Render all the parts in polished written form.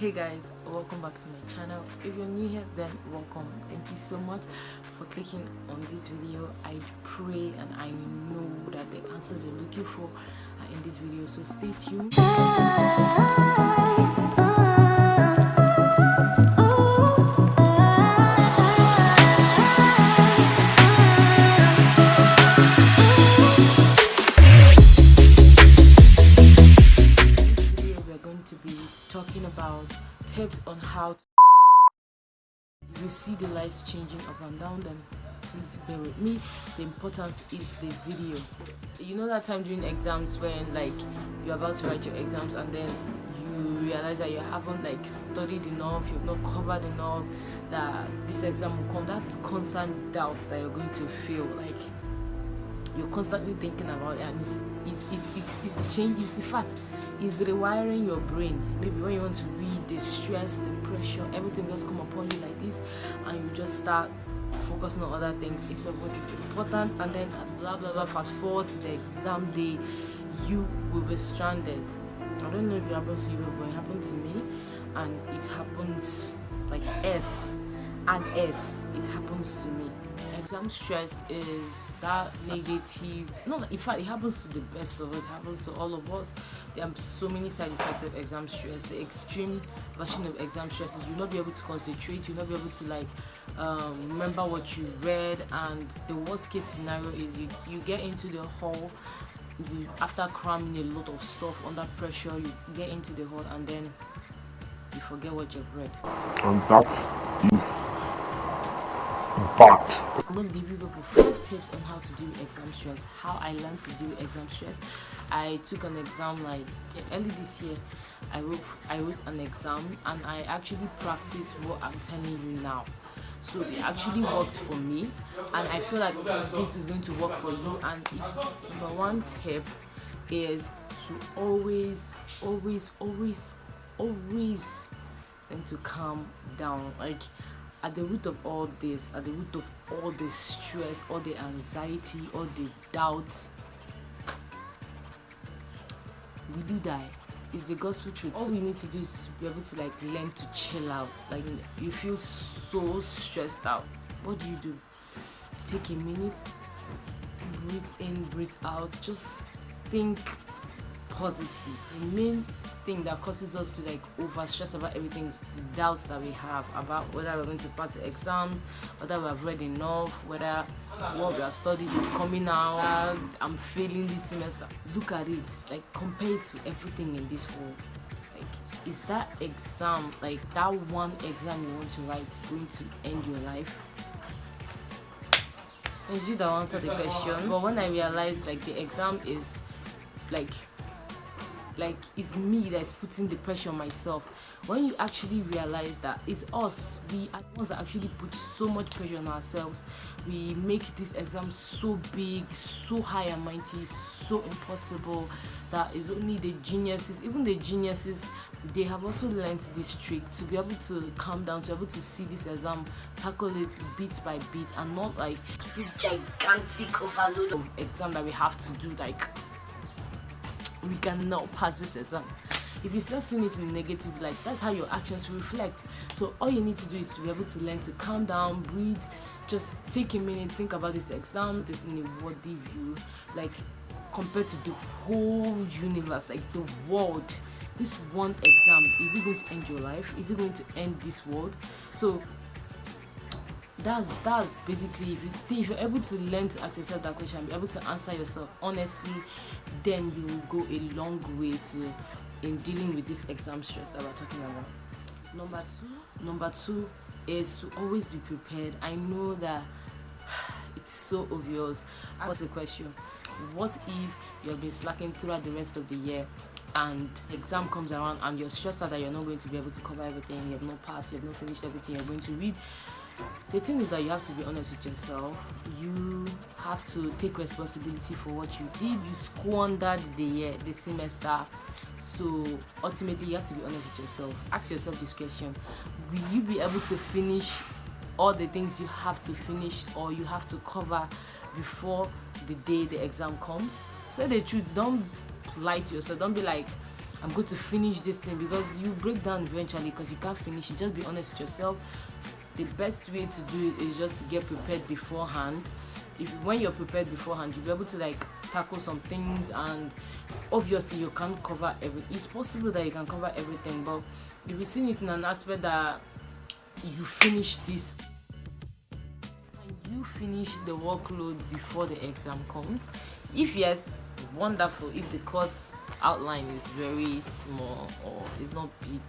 Hey guys, welcome back to my channel. If you're new here, then welcome. Thank you so much for clicking on this video. I pray and I know that the answers you're looking for are in this video, so stay tuned. Talking about tips on how to, if you see the lights changing up and down, then please bear with me. The importance is the video. You know that time during exams when like you're about to write your exams and then you realize that you haven't like studied enough, you've not covered enough, that this exam will come, that constant doubts that you're going to feel, like you're constantly thinking about it, and it's changing. In fact, it's rewiring your brain. Maybe when you want to read, the stress, the pressure, everything just come upon you like this, and you just start focusing on other things instead of what is important, and then blah blah blah. Fast forward to the exam day, you will be stranded. I don't know if it happens to you, but it happened to me, and it happens like add S, it happens to me. Exam stress is that negative, no, in fact it happens to the best of us, it happens to all of us. There are so many side effects of exam stress. The extreme version of exam stress is you'll not be able to concentrate, you'll not be able to like remember what you read, and the worst case scenario is you get into the hall after cramming a lot of stuff under pressure, you get into the hall and then you forget what you've read, and that is bad. I'm going to give you people 5 tips on how to deal with exam stress. How I learned to deal with exam stress. I took an exam like early this year. I wrote an exam and I actually practiced what I'm telling you now. So it actually worked for me, and I feel like this is going to work for you. And number one tip is to always and to calm down. Like at the root of all this, at the root of all the stress, all the anxiety, all the doubts, we do die. It's the gospel truth. All we need to do is be able to like learn to chill out. Like you feel so stressed out, what do? Take a minute, breathe in, breathe out, just think positive. The main thing that causes us to like over stress about everything is the doubts that we have about whether we're going to pass the exams, whether we have read enough, whether what we have studied is coming out, I'm failing this semester. Look at it, like compare it to everything in this world. Like, is that exam, like that one exam you want to write, going to end your life? It's you that answer the question. But when I realized like the exam is like it's me that's putting the pressure on myself. When you actually realize that it's us, we are the ones that actually put so much pressure on ourselves. We make this exam so big, so high and mighty, so impossible, that is only the geniuses. Even the geniuses, they have also learned this trick to be able to calm down, to be able to see this exam, tackle it bit by bit, and not like this gigantic overload of exam that we have to do. Like, we cannot pass this exam. If you start seeing it in negative light, that's how your actions will reflect. So all you need to do is to be able to learn to calm down, breathe, just take a minute, think about this exam, this in a worthy view, like compared to the whole universe, like the world. This one exam, is it going to end your life? Is it going to end this world? So that's basically, if you're able to learn to ask yourself that question, be able to answer yourself honestly, then you will go a long way in dealing with this exam stress that we're talking about. Number two is to always be prepared. I know that it's so obvious. Ask the question, what if you've been slacking throughout the rest of the year and exam comes around and you're stressed out that you're not going to be able to cover everything, you have not passed, you have not finished everything you're going to read? The thing is that you have to be honest with yourself. You have to take responsibility for what you did. You squandered the semester. So ultimately, you have to be honest with yourself. Ask yourself this question: will you be able to finish all the things you have to finish or you have to cover before the day the exam comes? Say the truth. Don't lie to yourself. Don't be like, I'm going to finish this thing, because you break down eventually because you can't finish it. Just be honest with yourself. The best way to do it is just to get prepared beforehand. When you're prepared beforehand, you'll be able to like tackle some things, and obviously you can't cover everything. It's possible that you can cover everything, but if you see it in an aspect that you finish this, and you finish the workload before the exam comes. If yes, wonderful. If the course outline is very small or is not big,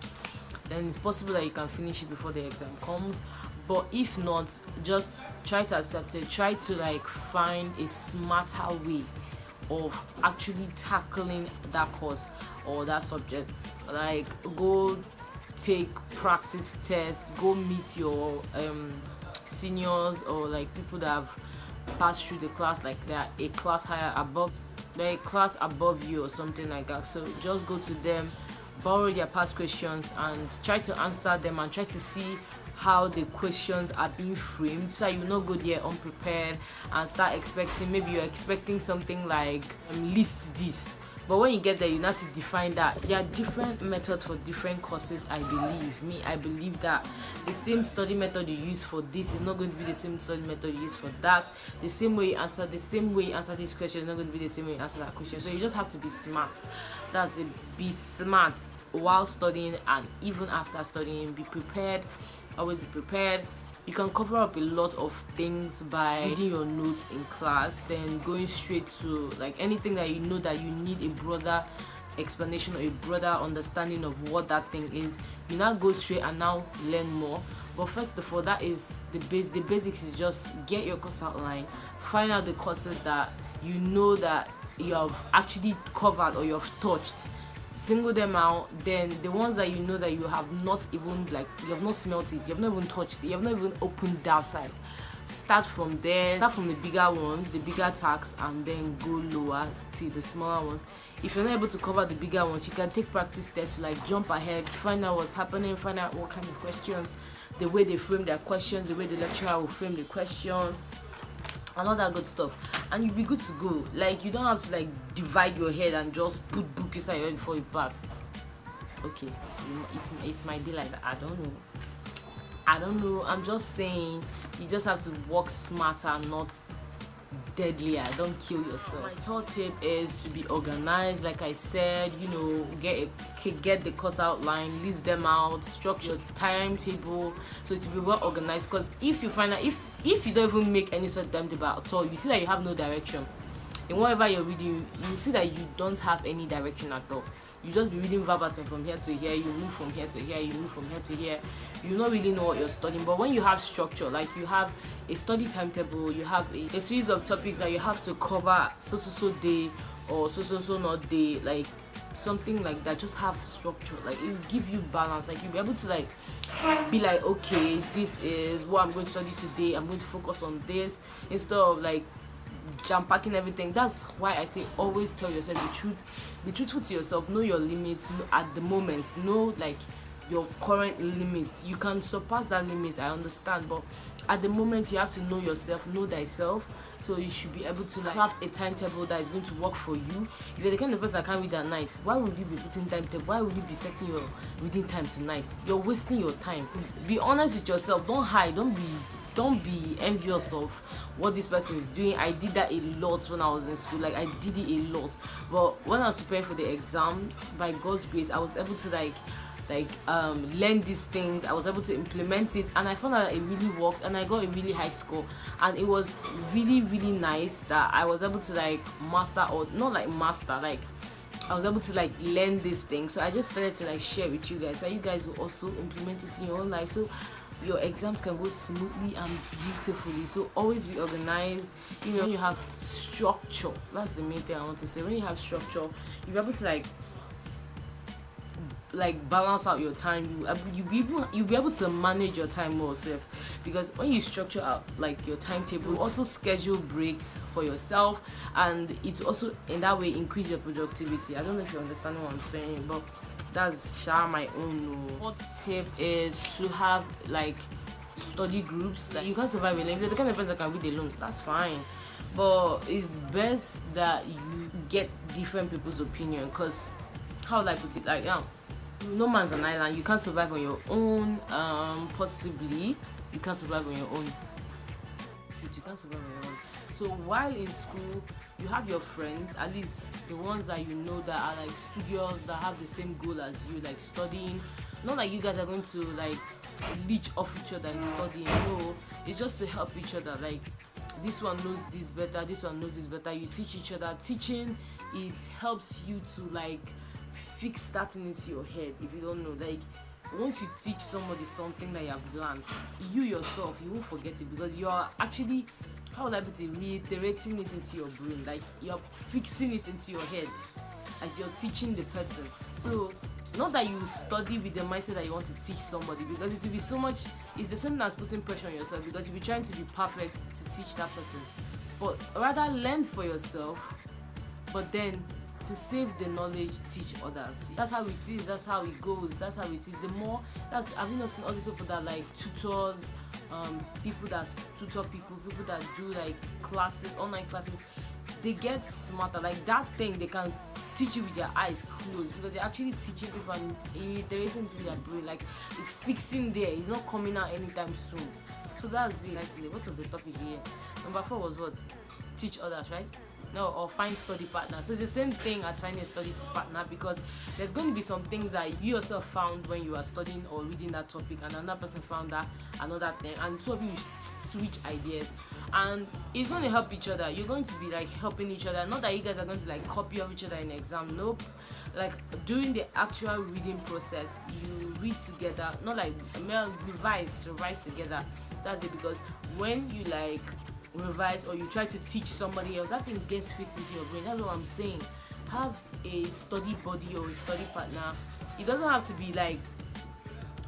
then it's possible that you can finish it before the exam comes. But if not, just try to accept it. Try to like find a smarter way of actually tackling that course or that subject. Like go take practice tests, go meet your seniors or like people that have passed through the class, like they're a class higher above, they're a class above you or something like that. So just go to them, borrow their past questions and try to answer them, and try to see how the questions are being framed, so you not go there unprepared and start expecting, maybe you're expecting something like list this, but when you get there you now see define that. There are different methods for different courses. I believe that the same study method you use for this is not going to be the same study method you use for that. The same way you answer this question is not going to be the same way you answer that question. So you just have to be smart. That's it. Be smart while studying, and even after studying, be prepared. Always be prepared. You can cover up a lot of things by reading your notes in class, then going straight to like anything that you know that you need a broader explanation or a broader understanding of what that thing is. You now go straight and now learn more. But first of all, that is the base. The basics is just get your course outline, find out the courses that you know that you have actually covered or you have touched. Single them out. Then the ones that you know that you have not even like, you have not smelt it, you have not even touched it, you have not even opened that side, start from there. Start from the bigger ones, the bigger tasks, and then go lower to the smaller ones. If you're not able to cover the bigger ones, you can take practice tests to like jump ahead, find out what's happening, find out what kind of questions, the way they frame their questions, the way the lecturer will frame the question, and all that good stuff, and you'll be good to go. Like, you don't have to like divide your head and just put book inside your head before you pass. Okay, it might be like that. I don't know. I'm just saying, you just have to work smarter, not deadlier. Don't kill yourself. My third tip is to be organized. Like I said, you know, get the course outline, list them out, structure your timetable so to be well organized. Because if you find out, if you don't even make any sort of timetable at all, you see that you have no direction in whatever you're reading. You see that you don't have any direction at all. You just be reading verbatim from here to here, you move from here to here, you move from here to here. You don't really know what you're studying. But when you have structure, like you have a study timetable, you have a series of topics that you have to cover so day or so not day, like something like that, just have structure. Like, it will give you balance. Like, you'll be able to like be like, okay, this is what I'm going to study today, I'm going to focus on this, instead of like jam packing everything. That's why I say always tell yourself the truth, be truthful to yourself, know your limits at the moment, know like your current limits. You can surpass that limit, I understand, but at the moment you have to know yourself, know thyself. So you should be able to like craft a timetable that is going to work for you. If you're the kind of person that can't read at night, why would you be putting timetable? Why would you be setting your reading time tonight? You're wasting your time. Be honest with yourself. Don't hide. Don't be envious of what this person is doing. I did that a lot when I was in school. Like, I did it a lot. But when I was preparing for the exams, by God's grace, I was able to like learn these things. I was able to implement it, and I found out that it really works, and I got a really high score. And it was really, really nice that I was able to like master, or not like master, like I was able to like learn these things. So I just started to like share with you guys, so you guys will also implement it in your own life, so your exams can go smoothly and beautifully. So always be organized. You know, when you have structure, that's the main thing I want to say. When you have structure, you'll be able to like balance out your time. You'll be able to manage your time more safe, because when you structure out like your timetable, you also schedule breaks for yourself, and it also in that way increase your productivity. I don't know if you understand what I'm saying, but that's my own. Fourth tip is to have like study groups. Like, you can't survive alone. If you're the kind of person that can read alone, that's fine, but it's best that you get different people's opinion, because how would I put it? Like, no man's an island. You can't survive on your own. Possibly, you can't survive on your own. You can't survive on your own. So while in school, you have your friends, at least the ones that you know that are like studious, that have the same goal as you, like studying. Not like you guys are going to like leech off each other and studying. No, it's just to help each other. Like, this one knows this better, this one knows this better. You teach each other. Teaching, it helps you to like fix that into your head. If you don't know, like, once you teach somebody something that you have learned, you yourself, you won't forget it, because you are actually, how would I put it, reiterating it into your brain. Like, you're fixing it into your head as you're teaching the person. So not that you study with the mindset that you want to teach somebody, because it will be so much, it's the same as putting pressure on yourself, because you'll be trying to be perfect to teach that person. But rather learn for yourself, but then to save the knowledge, teach others. That's how it is, that's how it goes, that's how it is. The more, that's, have you not seen all these people that like tutors, people that tutor people that do like classes, online classes, they get smarter. Like, that thing they can teach you with their eyes closed, because they're actually teaching people and iterating in their brain. Like, it's fixing there, it's not coming out anytime soon. So that's it. Actually, what was the topic here? Number 4 was what? Teach others, right? No, or find study partner. So it's the same thing as finding a study partner, because there's going to be some things that you yourself found when you are studying or reading that topic, and another person found that another thing, and two of you switch ideas, and it's going to help each other. You're going to be like helping each other. Not that you guys are going to like copy of each other in exam. Nope. Like, during the actual reading process, you read together. Not like revise together. That's it. Because when you like revise or you try to teach somebody else, that thing gets fixed into your brain. That's what I'm saying. Have a study buddy or a study partner. It doesn't have to be like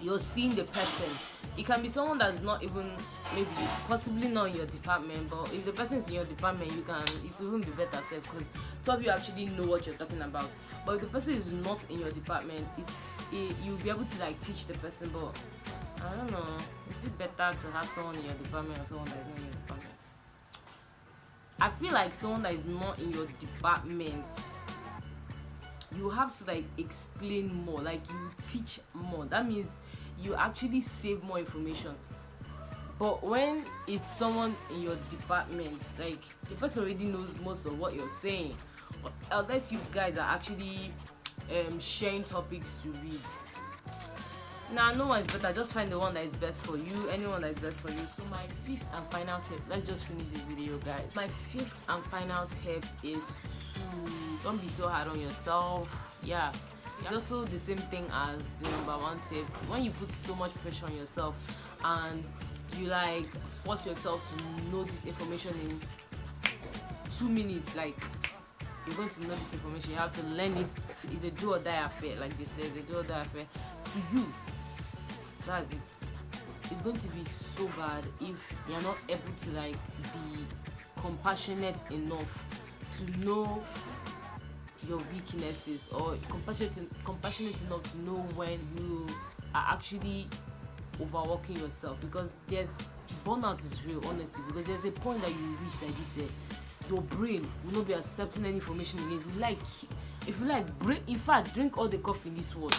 you're seeing the person. It can be someone that's not even, maybe possibly not in your department, but if the person is in your department, you can, it will even be better said, because two of you actually know what you're talking about. But if the person is not in your department, you'll be able to like teach the person. But I don't know, is it better to have someone in your department or someone that is not in your department? I feel like someone that is not in your department, you have to like explain more, like you teach more. That means you actually save more information. But when it's someone in your department, like the person already knows most of what you're saying, unless you guys are actually sharing topics to read. Nah, no one is better. Just find the one that is best for you, anyone that is best for you. So my 5th and final tip, let's just finish this video, guys. My 5th and final tip is to don't be so hard on yourself. Yeah, it's also the same thing as the number 1 tip. When you put so much pressure on yourself and you like force yourself to know this information in 2 minutes, like you're going to know this information, you have to learn it. It's a do or die affair, like they say, it's a do or die affair to you. That's it. It's going to be so bad if you're not able to like be compassionate enough to know your weaknesses, or compassionate enough to know when you are actually overworking yourself, because there's burnout is real, honestly, because there's a point that you reach like this, your brain will not be accepting any information again. If you like in fact, drink all the coffee in this world,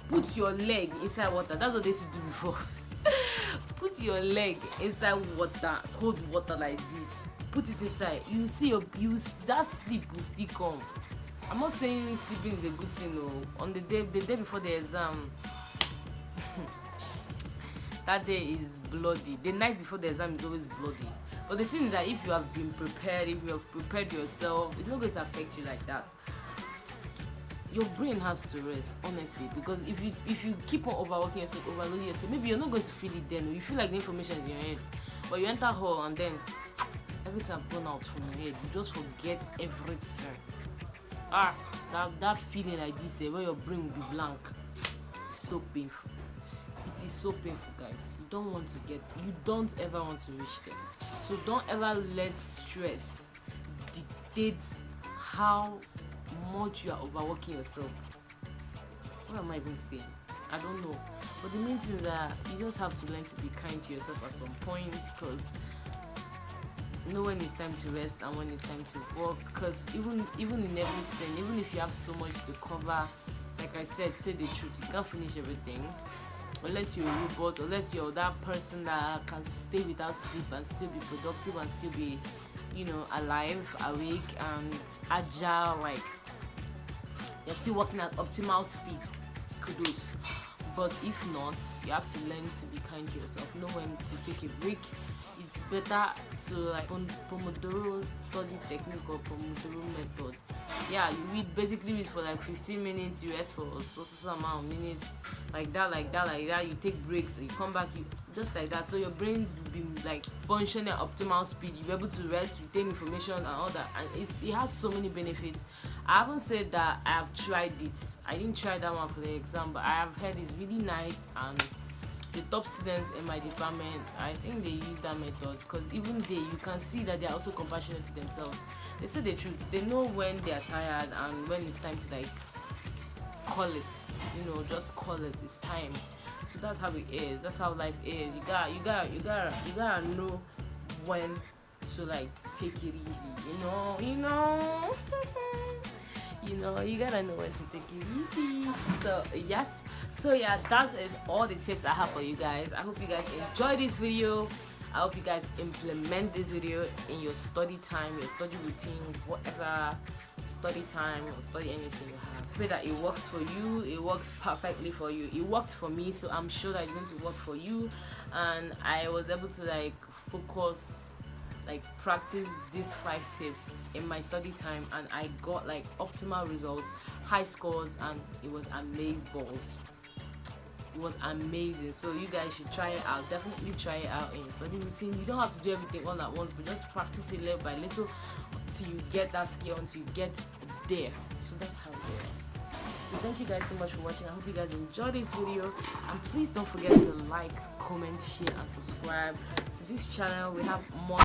put your leg inside water. That's what they used to do before. Put your leg inside water, cold water like this. Put it inside. You see that sleep will still come. I'm not saying sleeping is a good thing, no. On the day before the exam, that day is bloody. The night before the exam is always bloody. But the thing is that if you have been prepared, if you have prepared yourself, it's not going to affect you like that. Your brain has to rest, honestly, because if you keep on overworking yourself, overloading yourself, maybe you're not going to feel it then. You feel like the information is in your head, but you enter hall and then everything burn out from your head. You just forget everything. That feeling like this, where your brain will be blank, is so painful. It is so painful, guys. You don't ever want to reach there. So don't ever let stress dictate how much you are overworking yourself. What am I even saying? I don't know. But the main thing is that you just have to learn to be kind to yourself at some point, because know when it's time to rest and when it's time to work. Because even in everything, even if you have so much to cover, like I said, say the truth. You can't finish everything unless you're a robot, unless you're that person that can stay without sleep and still be productive and still be, alive, awake, and agile. Like you're still working at optimal speed. Kudos. But if not, you have to learn to be kind to yourself. Know when to take a break. It's better to like Pomodoro study technique or Pomodoro method. Yeah, you basically read for like 15 minutes, you rest for so amount of minutes, like that. You take breaks, you come back, you just like that. So your brain will be like functioning at optimal speed. You'll be able to rest, retain information, and all that. And it has so many benefits. I haven't said that I have tried it. I didn't try that one for the exam, but I have heard it's really nice, and the top students in my department, I think they use that method, because even you can see that they are also compassionate to themselves. They say the truth. They know when they are tired and when it's time to like call it. Just call it. It's time. So that's how it is. That's how life is. You gotta know when to like take it easy. You gotta know when to take it easy. So yes. So yeah, that is all the tips I have for you guys. I hope you guys enjoy this video. I hope you guys implement this video in your study time, your study routine, whatever study time or study anything you have. Pray that it works for you. It works perfectly for you. It worked for me, so I'm sure that it's going to work for you. And I was able to like focus, like practice these 5 tips in my study time, and I got like optimal results, high scores, and it was amazing balls. It was amazing. So you guys should try it out. Definitely try it out in your study routine. You don't have to do everything all at once, but just practice it little by little until you get that skill, until you get there. So that's how it is. So thank you guys so much for watching. I hope you guys enjoyed this video, and please don't forget to like, comment, share, and subscribe to this channel. We have more